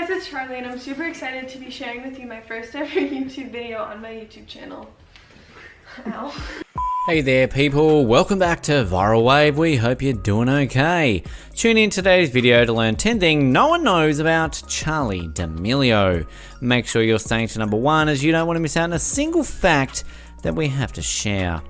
guys, it's Charli and I'm super excited to be sharing with you my first ever YouTube video on my YouTube channel. Ow. Hey there people, welcome back to Viral Wave. We hope you're doing okay. Tune in today's video to learn 10 things no one knows about Charli D'Amelio. Make sure you're staying to number 1 as you don't want to miss out on a single fact that we have to share.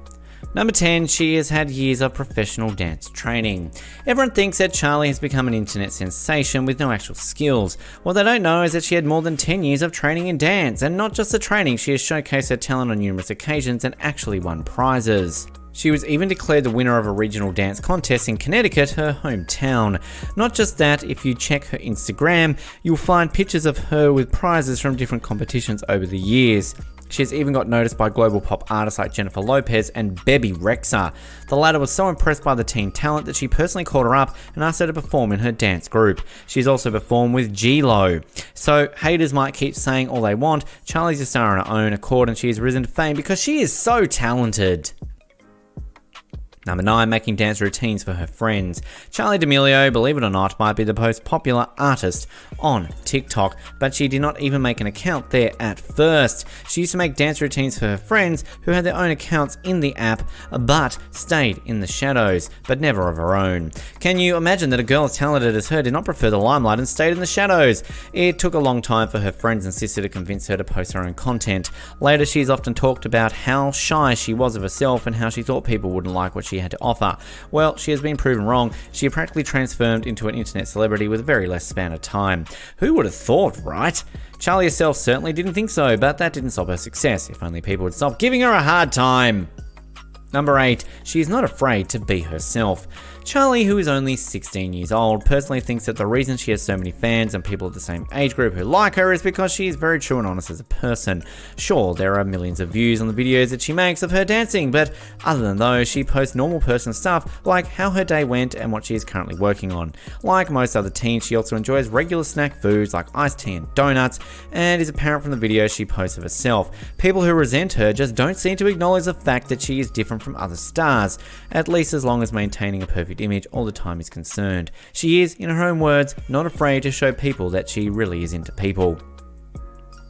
Number 10, she has had years of professional dance training. Everyone thinks that Charli has become an internet sensation with no actual skills. What they don't know is that she had more than 10 years of training in dance, and not just the training, she has showcased her talent on numerous occasions and actually won prizes. She was even declared the winner of a regional dance contest in Connecticut, her hometown. Not just that, if you check her Instagram, you'll find pictures of her with prizes from different competitions over the years. She has even got noticed by global pop artists like Jennifer Lopez and Bebe Rexha. The latter was so impressed by the teen talent that she personally called her up and asked her to perform in her dance group. She's also performed with G-Lo. So haters might keep saying all they want, Charli's a star on her own accord and she has risen to fame because she is so talented. Number 9, making dance routines for her friends. Charli D'Amelio, believe it or not, might be the most popular artist on TikTok, but she did not even make an account there at first. She used to make dance routines for her friends who had their own accounts in the app, but stayed in the shadows, but never of her own. Can you imagine that a girl as talented as her did not prefer the limelight and stayed in the shadows? It took a long time for her friends and sister to convince her to post her own content. Later, she's often talked about how shy she was of herself and how she thought people wouldn't like what she had to offer. Well, she has been proven wrong. She practically transformed into an internet celebrity with a very less span of time. Who would have thought, right? Charli herself certainly didn't think so, but that didn't stop her success. If only people would stop giving her a hard time. Number 8, she is not afraid to be herself. Charli, who is only 16 years old, personally thinks that the reason she has so many fans and people of the same age group who like her is because she is very true and honest as a person. Sure, there are millions of views on the videos that she makes of her dancing, but other than those, she posts normal person stuff like how her day went and what she is currently working on. Like most other teens, she also enjoys regular snack foods like iced tea and donuts, and is apparent from the videos she posts of herself. People who resent her just don't seem to acknowledge the fact that she is different from other stars, at least as long as maintaining a perfect image all the time is concerned. She is, in her own words, not afraid to show people that she really is into people.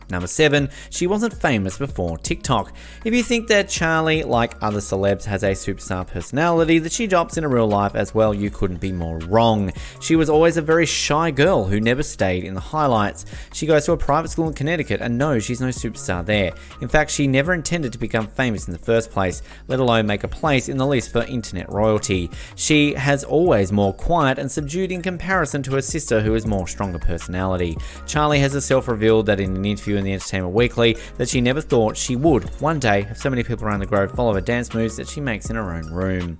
Number 7, she wasn't famous before TikTok. If you think that Charli, like other celebs, has a superstar personality that she adopts in a real life as well, you couldn't be more wrong. She was always a very shy girl who never stayed in the highlights. She goes to a private school in Connecticut and no, she's no superstar there. In fact, she never intended to become famous in the first place, let alone make a place in the list for internet royalty. She has always more quiet and subdued in comparison to her sister who has more stronger personality. Charli has herself revealed that in an interview in the Entertainment Weekly that she never thought she would one day have so many people around the globe follow her dance moves that she makes in her own room.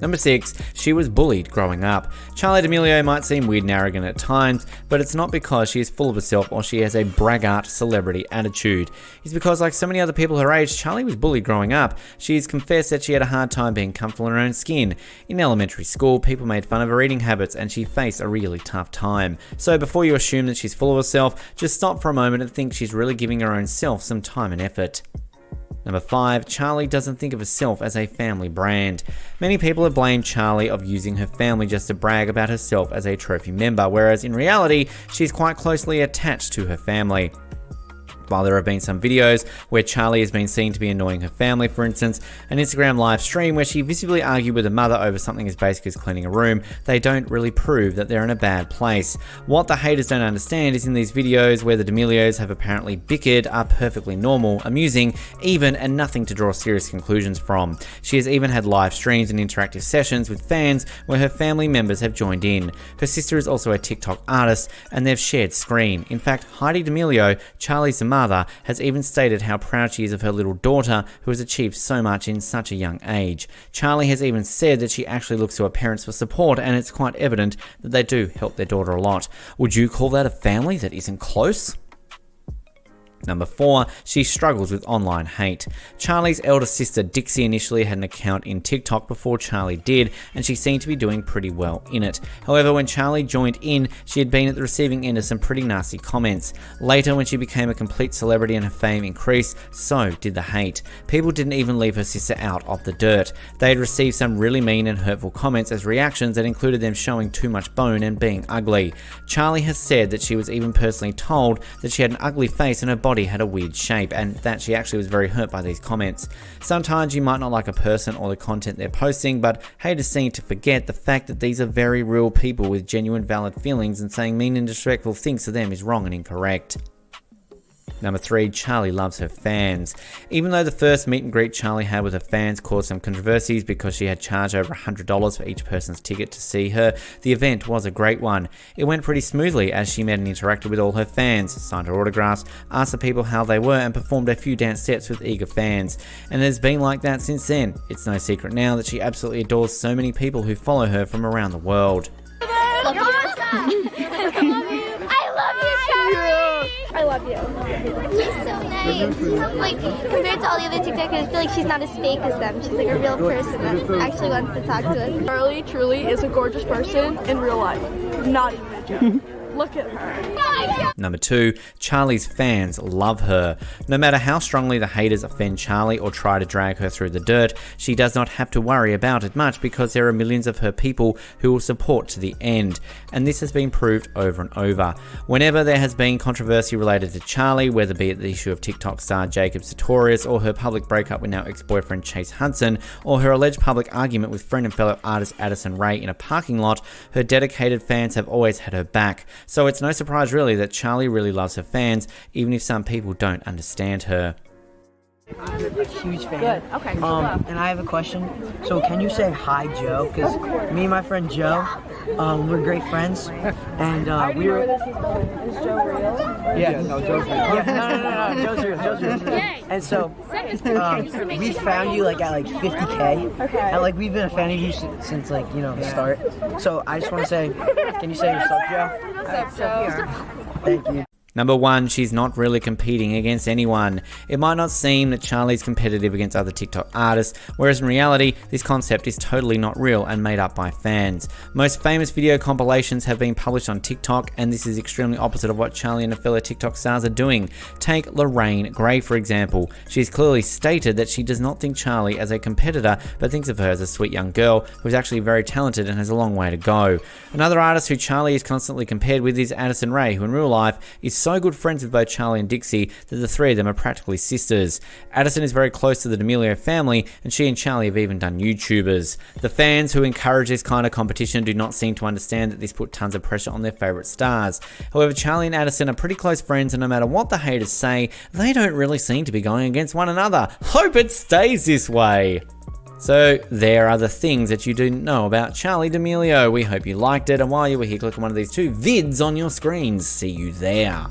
Number 6, she was bullied growing up. Charli D'Amelio might seem weird and arrogant at times, but it's not because she is full of herself or she has a braggart celebrity attitude. It's because, like so many other people her age, Charli was bullied growing up. She's confessed that she had a hard time being comfortable in her own skin. In elementary school, people made fun of her eating habits and she faced a really tough time. So before you assume that she's full of herself, just stop for a moment and think she's really giving her own self some time and effort. Number 5, Charli doesn't think of herself as a family brand. Many people have blamed Charli of using her family just to brag about herself as a trophy member, whereas in reality, she's quite closely attached to her family. While there have been some videos where Charli has been seen to be annoying her family, for instance, an Instagram live stream where she visibly argued with her mother over something as basic as cleaning a room, they don't really prove that they're in a bad place. What the haters don't understand is in these videos where the D'Amelios have apparently bickered are perfectly normal, amusing, even, and nothing to draw serious conclusions from. She has even had live streams and interactive sessions with fans where her family members have joined in. Her sister is also a TikTok artist and they've shared screen. In fact, Heidi D'Amelio, Charli's mother, has even stated how proud she is of her little daughter who has achieved so much in such a young age. Charli has even said that she actually looks to her parents for support and it's quite evident that they do help their daughter a lot. Would you call that a family that isn't close? Number 4, she struggles with online hate. Charli's elder sister Dixie initially had an account in TikTok before Charli did, and she seemed to be doing pretty well in it. However, when Charli joined in, she had been at the receiving end of some pretty nasty comments. Later, when she became a complete celebrity and her fame increased, so did the hate. People didn't even leave her sister out of the dirt. They had received some really mean and hurtful comments as reactions that included them showing too much bone and being ugly. Charli has said that she was even personally told that she had an ugly face and her body had a weird shape, and that she actually was very hurt by these comments. Sometimes you might not like a person or the content they're posting, but haters seem to forget the fact that these are very real people with genuine valid feelings, and saying mean and disrespectful things to them is wrong and incorrect. Number 3, Charli loves her fans. Even though the first meet and greet Charli had with her fans caused some controversies because she had charged over $100 for each person's ticket to see her, the event was a great one. It went pretty smoothly as she met and interacted with all her fans, signed her autographs, asked the people how they were, and performed a few dance steps with eager fans. And it has been like that since then. It's no secret now that she absolutely adores so many people who follow her from around the world. I love you. She's so nice. Like, compared to all the other TikTokers, I feel like she's not as fake as them. She's like a real person that actually wants to talk to us. Charli truly is a gorgeous person in real life. Not even a joke. Look at her. Number 2, Charli's fans love her. No matter how strongly the haters offend Charli or try to drag her through the dirt, she does not have to worry about it much because there are millions of her people who will support to the end. And this has been proved over and over. Whenever there has been controversy related to Charli, whether be it the issue of TikTok star Jacob Sartorius, or her public breakup with now ex-boyfriend Chase Hudson, or her alleged public argument with friend and fellow artist Addison in a parking lot, her dedicated fans have always had her back. So it's no surprise really that Charli really loves her fans, even if some people don't understand her. I'm a huge fan. Good. Okay. And I have a question. So can you say hi, Joe? Because me and my friend Joe, we're great friends, and we were. Is Joe real? Yeah, no, Joe's real. Yeah, no, Joe's real. And so we found you like at like 50K, Okay. and like we've been a fan of you since like the start. So I just want to say, can you say what's up, Joe? What's up, Joe? Thank you. Number 1, she's not really competing against anyone. It might not seem that Charli's competitive against other TikTok artists, whereas in reality, this concept is totally not real and made up by fans. Most famous video compilations have been published on TikTok, and this is extremely opposite of what Charli and her fellow TikTok stars are doing. Take Lorraine Gray, for example. She's clearly stated that she does not think Charli as a competitor, but thinks of her as a sweet young girl who is actually very talented and has a long way to go. Another artist who Charli is constantly compared with is Addison, who in real life is so good friends with both Charli and Dixie that the three of them are practically sisters. Addison is very close to the D'Amelio family, and she and Charli have even done YouTubers. The fans who encourage this kind of competition do not seem to understand that this put tons of pressure on their favourite stars. However, Charli and Addison are pretty close friends, and no matter what the haters say, they don't really seem to be going against one another. Hope it stays this way. So there are the things that you didn't know about Charli D'Amelio. We hope you liked it, and while you were here, click on one of these 2 vids on your screens. See you there.